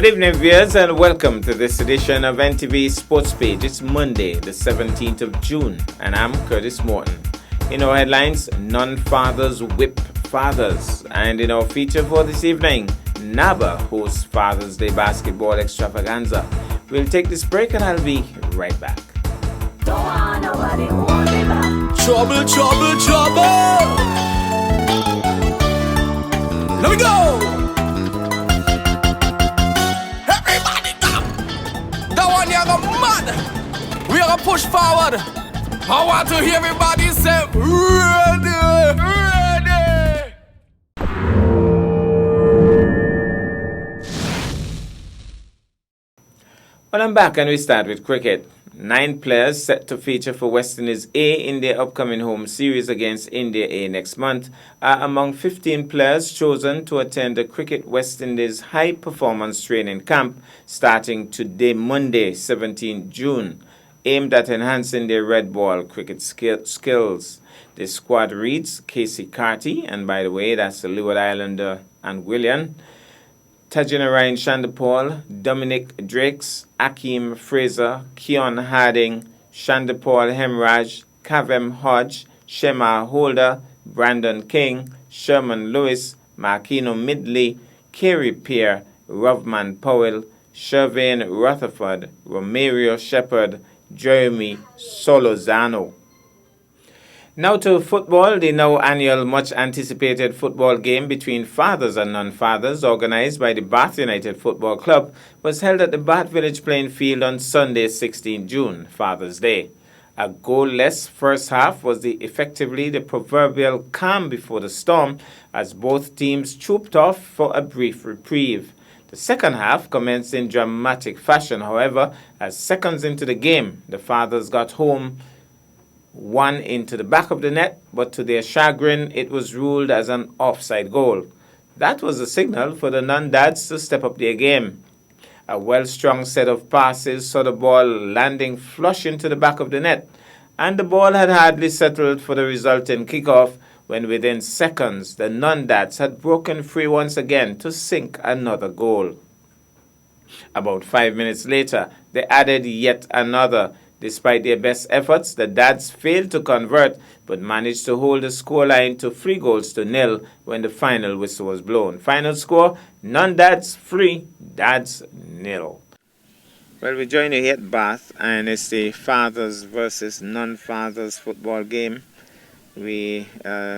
Good evening, viewers, and welcome to this edition of NTV Sports Page. It's Monday, the 17th of June, and I'm Curtis Morton. In our headlines, non-fathers whip fathers. And in our feature for this evening, NABA hosts Father's Day basketball extravaganza. We'll take this break and I'll be right back. Don't want nobody hold me back. Trouble, trouble, trouble. Let me go. Everybody go. That one you go mad. We are gonna push forward. I want to hear everybody say ready, ready. Well, I'm back and we start with cricket. 9 players set to feature for West Indies A in their upcoming home series against India A next month are among 15 players chosen to attend the Cricket West Indies High Performance Training Camp starting today, Monday, 17 June, aimed at enhancing their red ball cricket skills. The squad reads Casey Carty, and by the way, that's the Leeward Islander and William, Tajinarayan Chandapal, Dominic Drakes, Akeem Fraser, Keon Harding, Chandapal Hemraj, Kavem Hodge, Shema Holder, Brandon King, Sherman Lewis, Markino Midley, Kerry Peer, Rovman Powell, Shervain Rutherford, Romario Shepherd, Jeremy Solozano. Now to football, the now annual much-anticipated football game between fathers and non-fathers, organized by the Bath United Football Club, was held at the Bath Village Playing Field on Sunday, 16 June, Father's Day. A goal-less first half was effectively the proverbial calm before the storm, as both teams trooped off for a brief reprieve. The second half commenced in dramatic fashion, however, as seconds into the game, the fathers got home one into the back of the net, but to their chagrin, it was ruled as an offside goal. That was a signal for the non-dads to step up their game. A well-strung set of passes saw the ball landing flush into the back of the net, and the ball had hardly settled for the resulting kickoff when within seconds the non-dads had broken free once again to sink another goal. About 5 minutes later, they added yet another. Despite their best efforts, the dads failed to convert but managed to hold the scoreline to 3-0 when the final whistle was blown. Final score, non-dads 3, dads 0. Well, we join you here at Bath, and it's the fathers versus non-fathers football game. We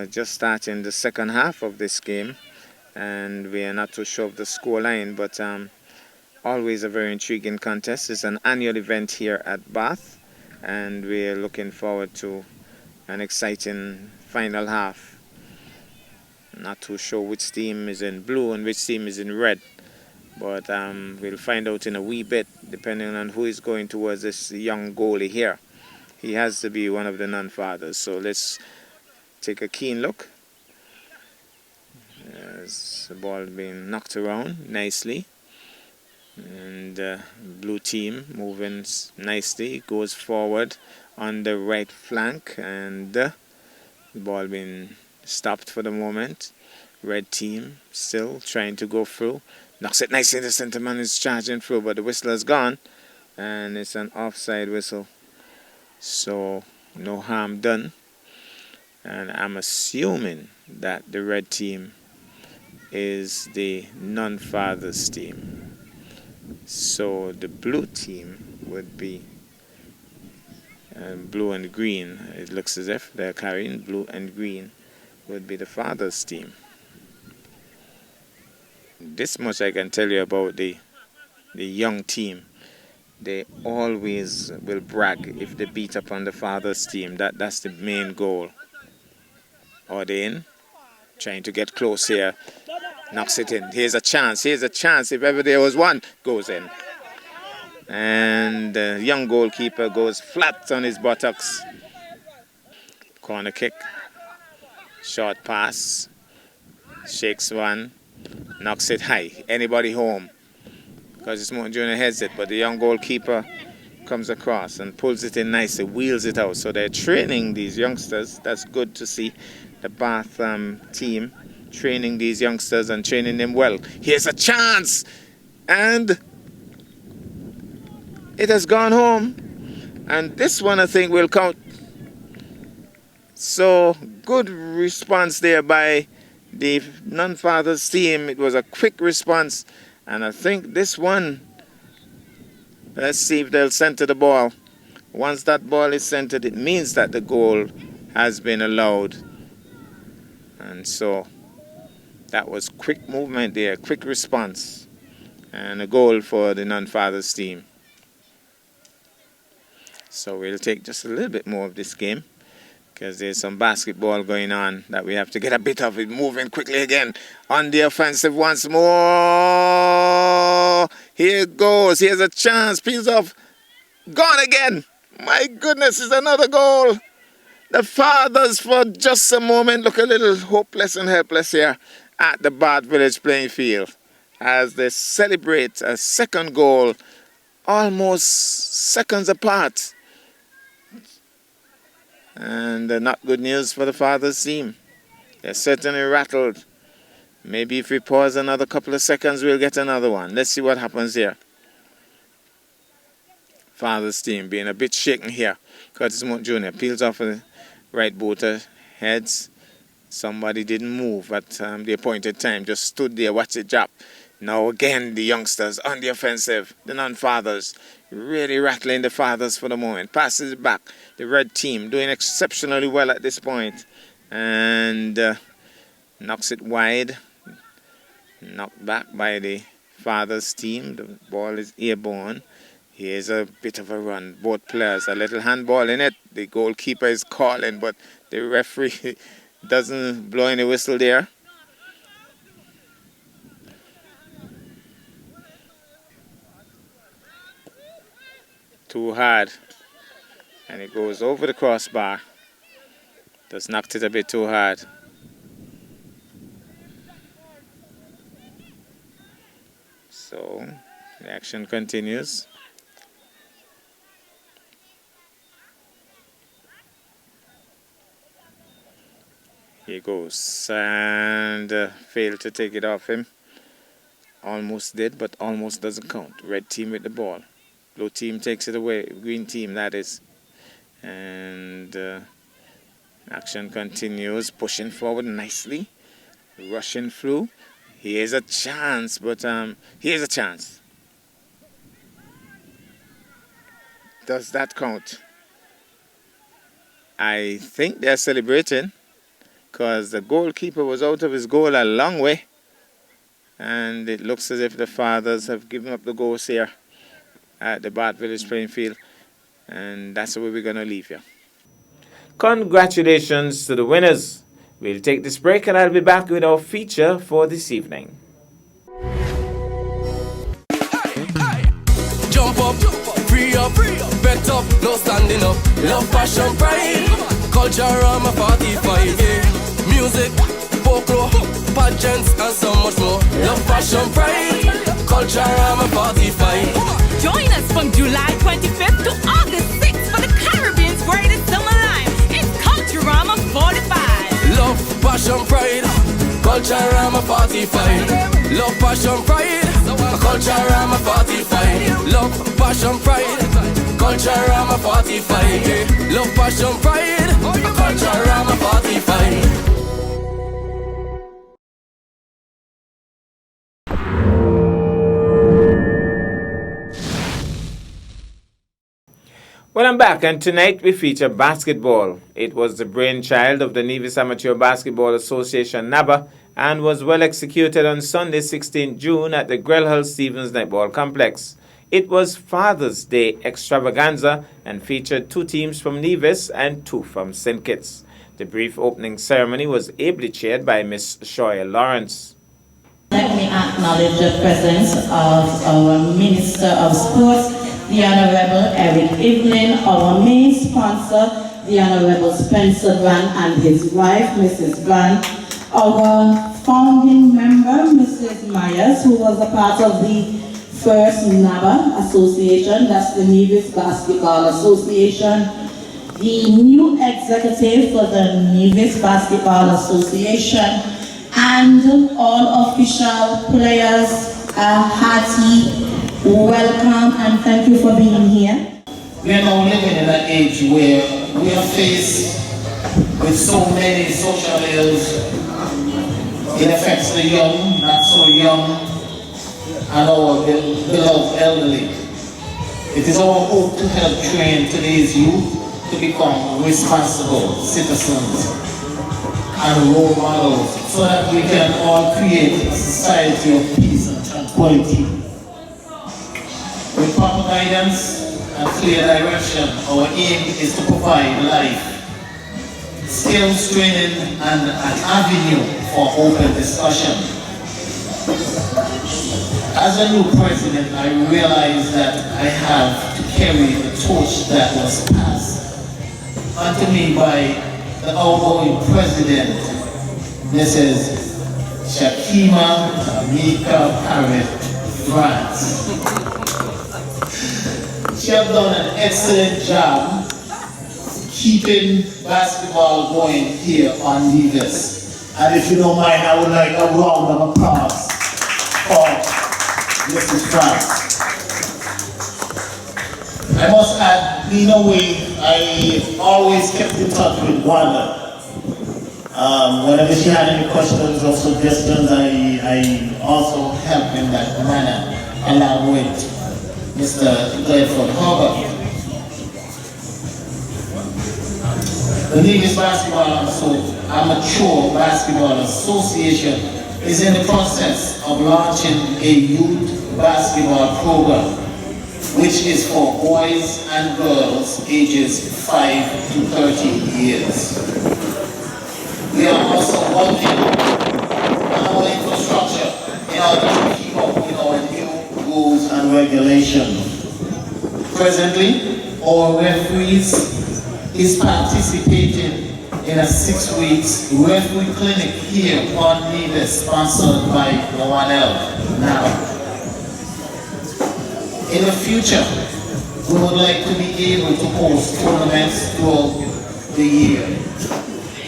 just starting the second half of this game, and we are not too sure of the scoreline, but always a very intriguing contest. It's an annual event here at Bath, and we're looking forward to an exciting final half. Not too sure which team is in blue and which team is in red, but we'll find out in a wee bit, depending on who is going towards this young goalie here. He has to be one of the non-fathers, so let's take a keen look. There's the ball being knocked around nicely. And blue team moving nicely, goes forward on the right flank, and the ball being stopped for the moment. Red team still trying to go through, knocks it nicely. The centre man is charging through, but the whistle is gone, and it's an offside whistle, so no harm done. And I'm assuming that the red team is the non-fathers team. So the blue team would be blue and green. It looks as if they're carrying blue and green would be the fathers team. This much I can tell you about the young team. They always will brag if they beat up on the fathers team. That's the main goal. Are they in? Trying to get close here. Knocks it in. Here's a chance. If ever there was one, goes in. And the young goalkeeper goes flat on his buttocks. Corner kick. Short pass. Shakes one. Knocks it high. Anybody home? Because it's more Junior heads it, but the young goalkeeper comes across and pulls it in nicely, wheels it out. So they're training these youngsters. That's good to see. The Bath team training these youngsters and training them well. Here's a chance. And it has gone home. And this one, I think, will count. So, good response there by the Non-Fathers team. It was a quick response. And I think this one, let's see if they'll center the ball. Once that ball is centered, it means that the goal has been allowed. And so, that was quick movement there, quick response. And a goal for the Non-Fathers team. So we'll take just a little bit more of this game because there's some basketball going on that we have to get a bit of it moving quickly again on the offensive once more. Here it goes. Here's a chance. Piece off. Gone again. My goodness, it's another goal. The Fathers for just a moment look a little hopeless and helpless here at the Bath Village playing field as they celebrate a second goal almost seconds apart. And not good news for the Fathers team. They're certainly rattled. Maybe if we pause another couple of seconds, we'll get another one. Let's see what happens here. Fathers team being a bit shaken here. Curtis Monk Jr. peels off the right boater, heads. Somebody didn't move at the appointed time. Just stood there, watched it drop. Now again, the youngsters on the offensive. The Non-Fathers really rattling the Fathers for the moment. Passes it back. The red team doing exceptionally well at this point. And knocks it wide. Knocked back by the Fathers team. The ball is airborne. Here's a bit of a run. Both players, a little handball in it. The goalkeeper is calling, but the referee doesn't blow any whistle there. Too hard. And it goes over the crossbar. Just knocked it a bit too hard. So the action continues. Here goes. And failed to take it off him. Almost did, but almost doesn't count. Red team with the ball. Blue team takes it away. Green team, that is. And action continues. Pushing forward nicely. Rushing through. Here's a chance, but here's a chance. Does that count? I think they're celebrating because the goalkeeper was out of his goal a long way. And it looks as if the Fathers have given up the ghost here at the Bath Village playing field. And that's where we're going to leave you. Congratulations to the winners. We'll take this break and I'll be back with our feature for this evening. Jump up, free up, bet up, no standing up. Love, passion, pride, culture, I'm a 45, yeah. Music, folklore, pageants, and so much more. Love, passion, pride, culture, I'm a 45. Join us from July 25th to August 6th for the Caribbean's greatest summer line. It's Culturama 45. Love, passion, pride, Culturama 45. Love, passion, pride, Culturama 45. Love, passion, pride, Culturama 45. Yeah. Love, passion, pride, Culturama 45. Well, I'm back, and tonight we feature basketball. It was the brainchild of the Nevis Amateur Basketball Association, NABA, and was well executed on Sunday, 16 June at the Grelhull Stevens Netball Complex. It was Father's Day extravaganza and featured 2 teams from Nevis and 2 from St. Kitts. The brief opening ceremony was ably chaired by Miss Shoya Lawrence. Let me acknowledge the presence of our Minister of Sports, the Honorable Eric Evelyn, our main sponsor, the Honorable Spencer Grant and his wife, Mrs. Grant, our founding member, Mrs. Myers, who was a part of the first NABA Association, that's the Nevis Basketball Association, the new executive for the Nevis Basketball Association, and all official players, a hearty welcome and thank you for being here. We are now living in an age where we are faced with so many social ills. It affects the young, not so young, and our beloved elderly. It is our hope to help train today's youth to become responsible citizens and role models so that we can all create a society of peace and tranquility. With proper guidance and clear direction, our aim is to provide life, skills training, and an avenue for open discussion. As a new president, I realize that I have to carry the torch that was passed unto me by the outgoing president, Mrs. Shakima Tamika Parrott-France. She has done an excellent job keeping basketball going here on Nevis. And if you don't mind, I would like a round of applause for Mrs. France. I must add, in a way, I always kept in touch with Wanda. Whenever she had any questions or suggestions, I also helped in that manner, along with Mr. Gledford Harbor. The Nevis Basketball Amateur Basketball Association is in the process of launching a youth basketball program, which is for boys and girls ages 5 to 13 years. We are also working on our infrastructure in order to keep up with our new rules and regulations. Presently, our referees is participating in a 6 weeks referee clinic here on Nevis, sponsored by L1L now. In the future, we would like to be able to host tournaments throughout the year,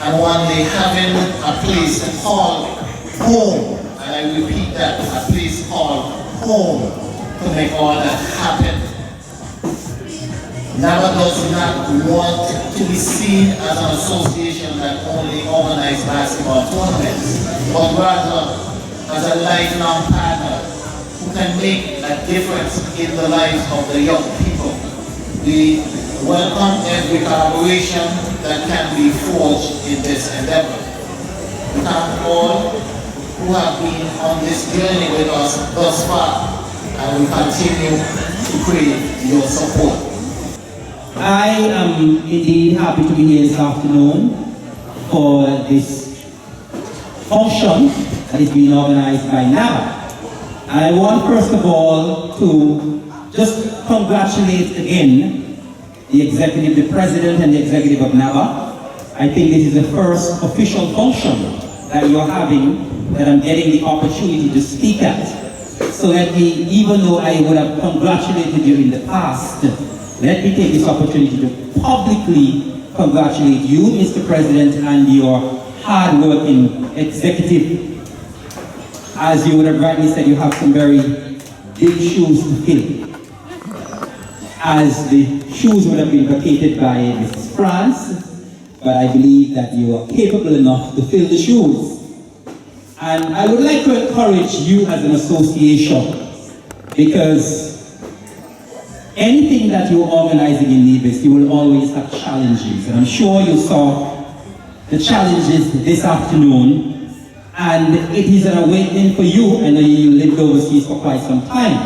and one day having a place called home, and I repeat that, a place called home, to make all that happen. NABA does not want to be seen as an association that only organizes basketball tournaments, but rather as a lifelong partner who can make a difference in the lives of the young people. We welcome every collaboration that can be forged in this endeavor. We thank all who have been on this journey with us thus far, and we continue to crave your support. I am indeed happy to be here this afternoon for this function that is being organized by NABA. And I want first of all to just congratulate again the executive, the president and the executive of NABA. I think this is the first official function that you're having that I'm getting the opportunity to speak at. So let me, even though I would have congratulated you in the past, let me take this opportunity to publicly congratulate you, Mr. President, and your hard-working executive. As you would have rightly said, you have some very big shoes to fill. As the shoes would have been vacated by Mrs. France, but I believe that you are capable enough to fill the shoes. And I would like to encourage you as an association, because anything that you're organizing in Nevis, you will always have challenges. And I'm sure you saw the challenges this afternoon, and it is an awakening for you. I know you lived overseas for quite some time,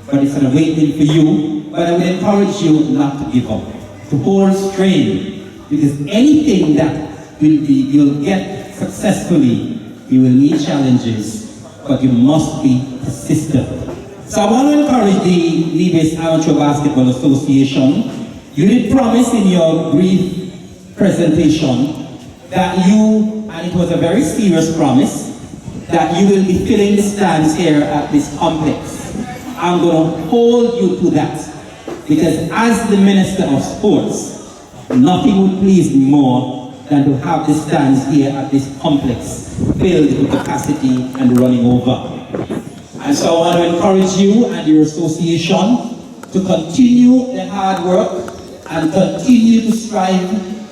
but it's an awakening for you. But I would encourage you not to give up, to hold strain, because anything that you'll get successfully, you will meet challenges, but you must be persistent. So I want to encourage the Nevis Amateur Basketball Association. You did promise in your brief presentation that you, and it was a very serious promise, that you will be filling the stands here at this complex. I'm going to hold you to that, because as the Minister of Sports, nothing would please me more than to have the stands here at this complex filled to capacity and running over. And so I want to encourage you and your association to continue the hard work and continue to strive,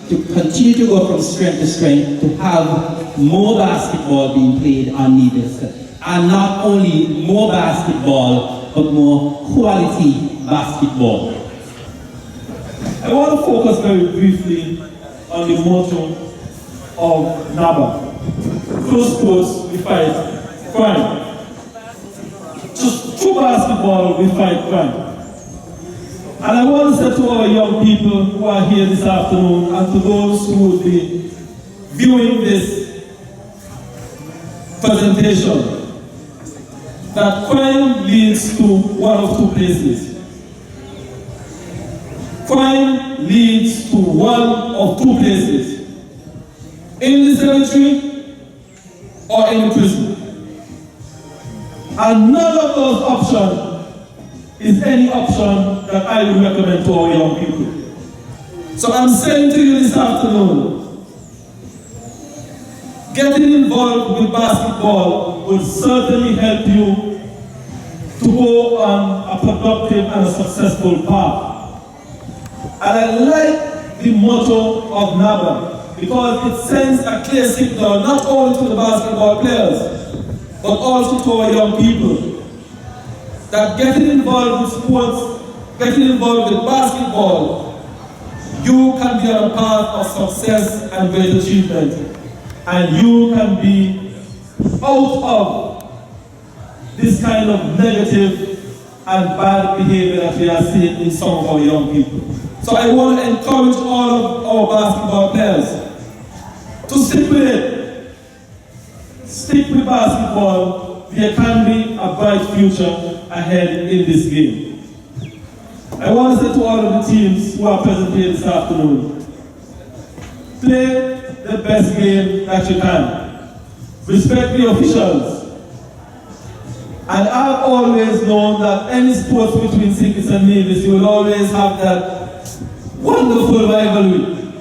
to continue to go from strength to strength, to have more basketball being played on Nevis. And not only more basketball, but more quality basketball. I want to focus very briefly on the motto of NABA. Through sports, we fight crime. Just through basketball, we fight crime. And I want to say to our young people who are here this afternoon and to those who will be viewing this presentation that crime leads to one of two places. Crime leads to one of two places. In the cemetery or in the prison. And none of those options is any option that I would recommend to our young people. So I'm saying to you this afternoon, getting involved with basketball will certainly help you to go on a productive and a successful path. And I like the motto of NABA because it sends a clear signal not only to the basketball players, but also to our young people, that getting involved with sports, getting involved with basketball, you can be on a path of success and great achievement. And you can be out of this kind of negative and bad behavior that we are seeing in some of our young people. So I want to encourage all of our basketball players to stick with it. Stick with basketball. There can be a bright future ahead in this game. I want to say to all of the teams who are present here this afternoon, play the best game that you can. Respect the officials. And I've always known that any sports between St. and Nevis, you will always have that wonderful rivalry.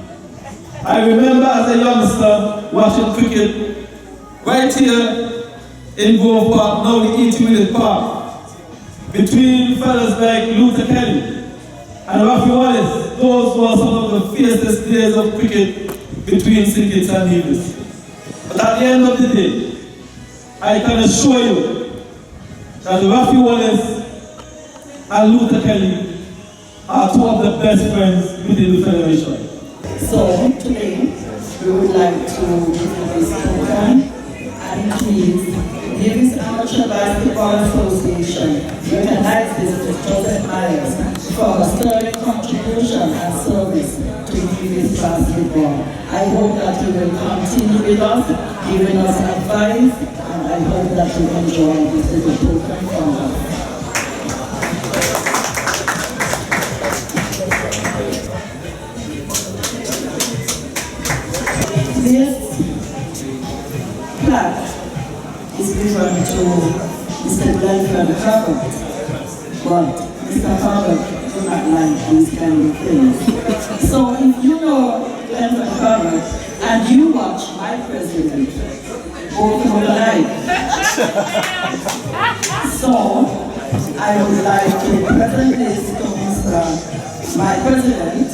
I remember as a youngster watching cricket right here in Grove Park, now the E.T. Willett Park, between fellas like Luther Kelly and Rafi Wallace. Those were some of the fiercest days of cricket between St. Kitts and Nevis. But at the end of the day, I can assure you that Rafi Wallace and Luther Kelly are two of the best friends within the Federation. So today, we would like to give this program and it means Nevis Amateur Basketball Association recognizes Joseph Myers for a sterling contribution and service to Nevis basketball. I hope that you will continue with us, giving us advice, and I hope that you enjoy this little program from us. This plaque is given to Mr. Glenford Herbert, but Mr. Herbert do not like these kind of things. So if you know Glenford Herbert and you watch my president, both will like. So I would like to present this to my president,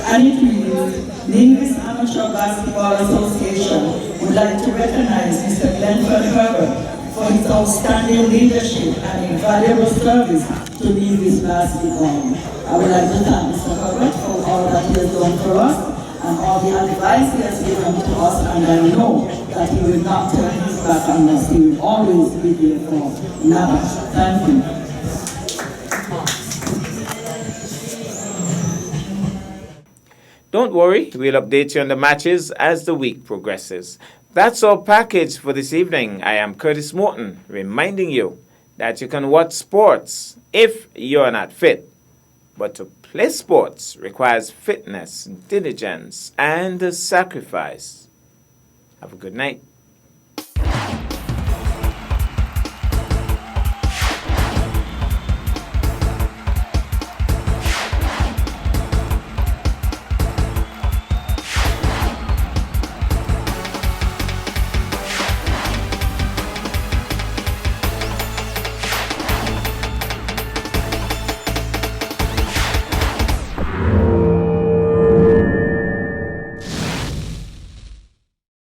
and it means Nevis Amateur Basketball Association would like to recognize Mr. Glenford Herbert for his outstanding leadership and invaluable service to Nevis basketball. I would like to thank Mr. Herbert for all that he has done for us and all the advice he has given to us, and I know that he will not turn his back on us. He will always be there for NABA. Thank you. Don't worry, we'll update you on the matches as the week progresses. That's our package for this evening. I am Curtis Morton, reminding you that you can watch sports if you're not fit. But to play sports requires fitness, diligence, and sacrifice. Have a good night.